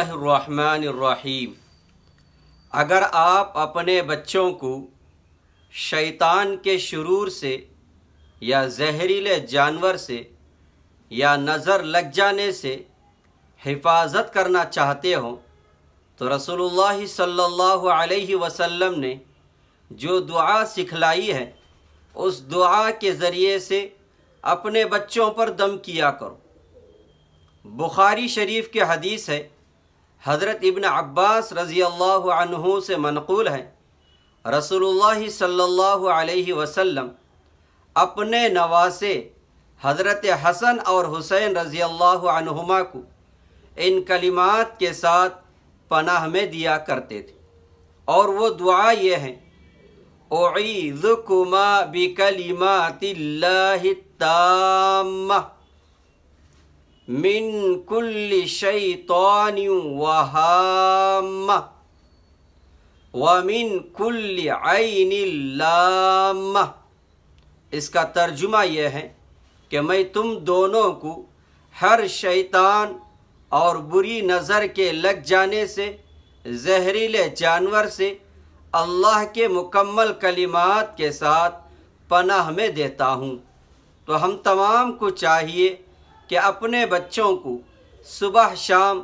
الرحمن الرحیم۔ اگر آپ اپنے بچوں کو شیطان کے شرور سے یا زہریلے جانور سے یا نظر لگ جانے سے حفاظت کرنا چاہتے ہو تو رسول اللہ صلی اللہ علیہ وسلم نے جو دعا سکھلائی ہے اس دعا کے ذریعے سے اپنے بچوں پر دم کیا کرو۔ بخاری شریف کی حدیث ہے، حضرت ابن عباس رضی اللہ عنہ سے منقول ہے، رسول اللہ صلی اللہ علیہ وسلم اپنے نواسے حضرت حسن اور حسین رضی اللہ عنہما کو ان کلمات کے ساتھ پناہ میں دیا کرتے تھے، اور وہ دعا یہ ہے: اعیذکما بکلمات اللہ التامہ من کل شیطان وہامہ ومن کل عین لامہ۔ اس کا ترجمہ یہ ہے کہ میں تم دونوں کو ہر شیطان اور بری نظر کے لگ جانے سے، زہریلے جانور سے اللہ کے مکمل کلمات کے ساتھ پناہ میں دیتا ہوں۔ تو ہم تمام کو چاہیے کہ اپنے بچوں کو صبح شام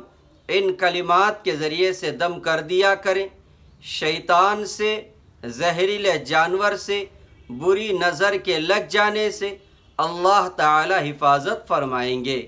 ان کلمات کے ذریعے سے دم کر دیا کریں، شیطان سے، زہریلے جانور سے، بری نظر کے لگ جانے سے اللہ تعالی حفاظت فرمائیں گے۔